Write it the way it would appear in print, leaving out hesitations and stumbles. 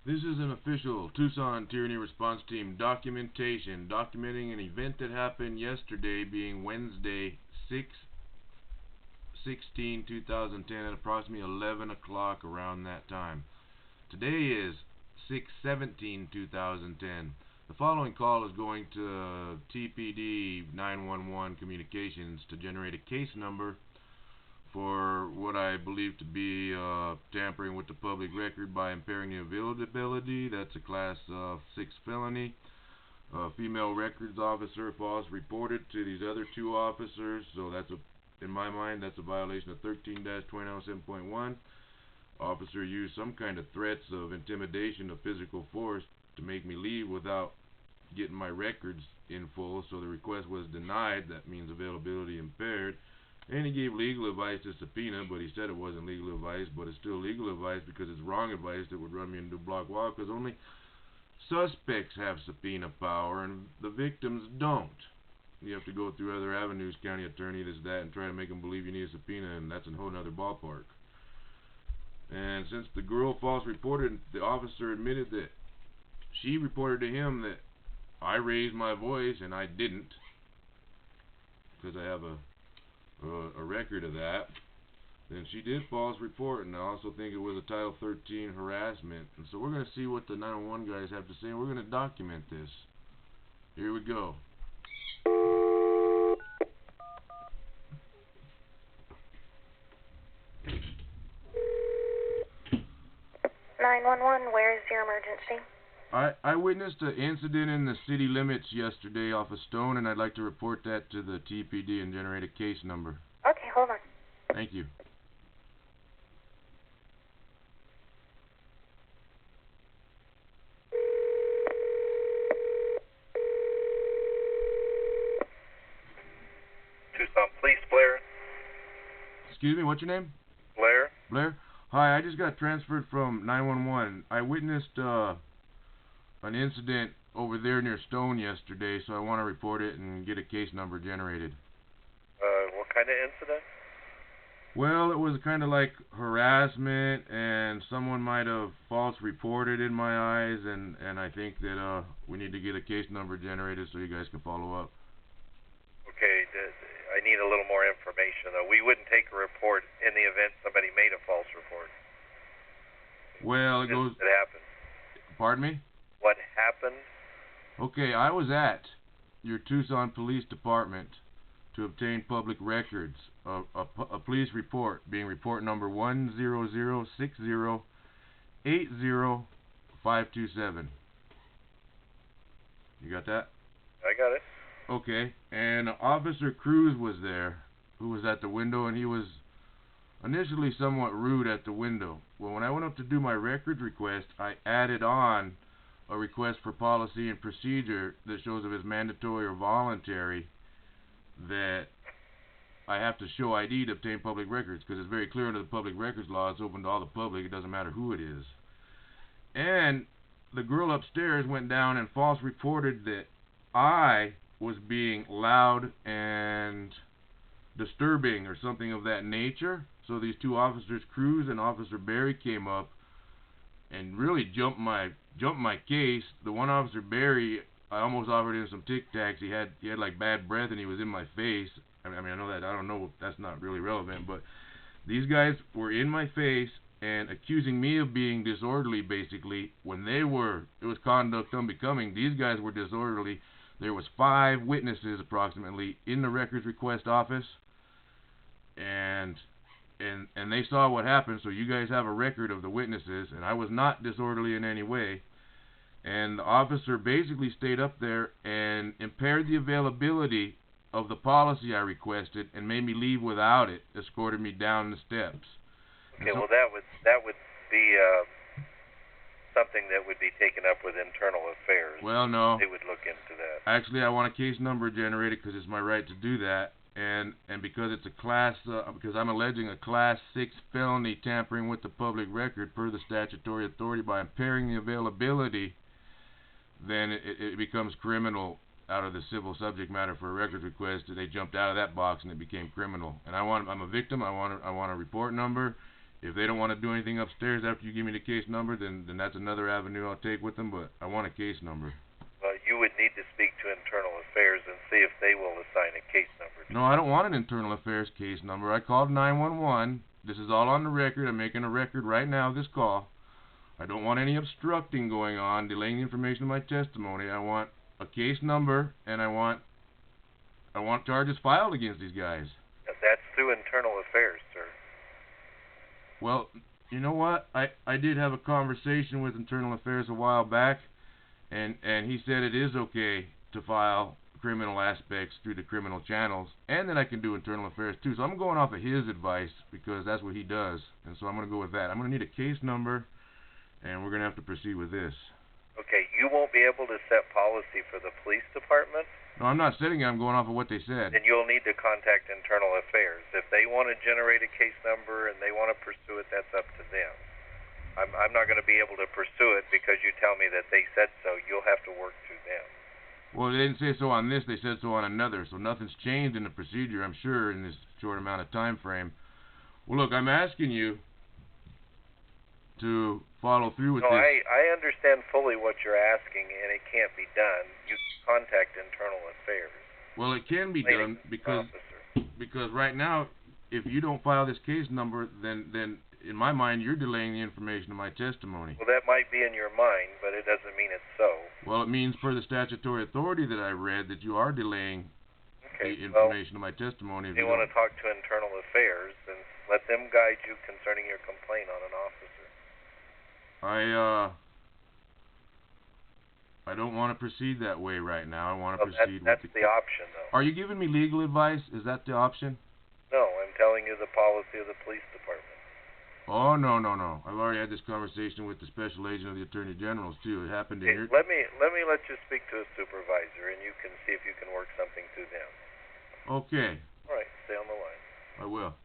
This is an official Tucson Tyranny Response Team documentation documenting an event that happened yesterday, being Wednesday, 6/16/2010 at approximately 11 o'clock around that time. Today is 6/17/2010. The following call is going to T.P.D 911 Communications to generate a case number for what I believe to be tampering with the public record by impairing the availability. That's a class 6 felony. Female records officer false reported to these other two officers, so that's in my mind, that's a violation of 13-2007.1. Officer used some kind of threats of intimidation of physical force to make me leave without getting my records in full, so the request was denied. That means availability impaired. And he gave legal advice to subpoena, but he said it wasn't legal advice, but it's still legal advice because it's wrong advice that would run me into a block wall, because only suspects have subpoena power and the victims don't. You have to go through other avenues, county attorney, this, that, and try to make them believe you need a subpoena, and that's a whole nother ballpark. And since the girl false reported, the officer admitted that she reported to him that I raised my voice, and I didn't, because I have a record of that. Then she did false report, and I also think it was a Title 13 harassment. And so we're going to see what the 911 guys have to say, and we're going to document this. Here we go. 911, where is your emergency? I witnessed an incident in the city limits yesterday off of Stone, and I'd like to report that to the T.P.D and generate a case number. Okay, hold on. Thank you. Tucson Police, Blair. Excuse me, what's your name? Blair. Blair? Hi, I just got transferred from 911. I witnessed an incident over there near Stone yesterday, so I want to report it and get a case number generated. What kind of incident? Well, it was kind of like harassment, and someone might have false reported in my eyes, and I think that we need to get a case number generated so you guys can follow up. Okay, I need a little more information, though. We wouldn't take a report in the event somebody made a false report. Well, it goes... It happened. Pardon me? What happened? Okay, I was at your Tucson Police Department to obtain public records of a police report, being report number 10060800527. You got that? I got it. Okay, and Officer Cruzz was there, who was at the window, and he was initially somewhat rude at the window. Well, when I went up to do my records request, I added on a request for policy and procedure that shows if it's mandatory or voluntary that I have to show ID to obtain public records, because it's very clear under the public records law it's open to all the public, it doesn't matter who it is. And the girl upstairs went down and false reported that I was being loud and disturbing or something of that nature. So these two officers, Cruzz and Officer Berry, came up and really jumped my case. The one officer, Berry, I almost offered him some Tic Tacs. He had like bad breath and he was in my face. I mean, I know that, I don't know, that's not really relevant, but these guys were in my face and accusing me of being disorderly, basically, when it was conduct unbecoming. These guys were disorderly. There was 5 witnesses approximately in the records request office, and they saw what happened, so you guys have a record of the witnesses, and I was not disorderly in any way. And the officer basically stayed up there and impaired the availability of the policy I requested and made me leave without it, escorted me down the steps. Okay, well that would be something that would be taken up with internal affairs. Well, no. They would look into that. Actually, I want a case number generated because it's my right to do that, and because it's a because I'm alleging a class 6 felony tampering with the public record per the statutory authority by impairing the availability, then it becomes criminal out of the civil subject matter for a records request. They jumped out of that box and it became criminal. And I'm a victim. I want a report number, If they don't want to do anything upstairs after you give me the case number, then that's another avenue I'll take with them, but I want a case number. Well, you would need to speak to Internal Affairs and see if they will assign a case number to No, I don't want an Internal Affairs case number. I called 911. This is all on the record. I'm making a record right now of this call. I don't want any obstructing going on, delaying the information of my testimony. I want a case number, and I want charges filed against these guys. That's through Internal Affairs, sir. Well, you know what? I did have a conversation with Internal Affairs a while back, and he said it is okay to file criminal aspects through the criminal channels, and that I can do Internal Affairs too. So I'm going off of his advice because that's what he does, and so I'm going to go with that. I'm going to need a case number, and we're going to have to proceed with this. Okay, you won't be able to set policy for the police department? No, I'm not sitting here. I'm going off of what they said. Then you'll need to contact Internal Affairs. If they want to generate a case number and they want to pursue it, that's up to them. I'm not going to be able to pursue it because you tell me that they said so. You'll have to work through them. Well, they didn't say so on this. They said so on another. So nothing's changed in the procedure, I'm sure, in this short amount of time frame. Well, look, I'm asking you to follow through with no, this. I understand fully what you're asking, and it can't be done. You contact Internal Affairs. Well, it can be done because right now, if you don't file this case number, then in my mind, you're delaying the information of my testimony. Well, that might be in your mind, but it doesn't mean it's so. Well, it means per the statutory authority that I read that you are delaying the information of my testimony. If you want to talk to Internal Affairs, then let them guide you concerning your complaint on an officer. I don't want to proceed that way right now. I want to proceed that's with the option, though. Are you giving me legal advice? Is that the option? No, I'm telling you the policy of the police department. Oh, no. I've already had this conversation with the special agent of the Attorney General's, too. It happened in here. Let me let you speak to a supervisor, and you can see if you can work something through them. Okay. All right, stay on the line. I will.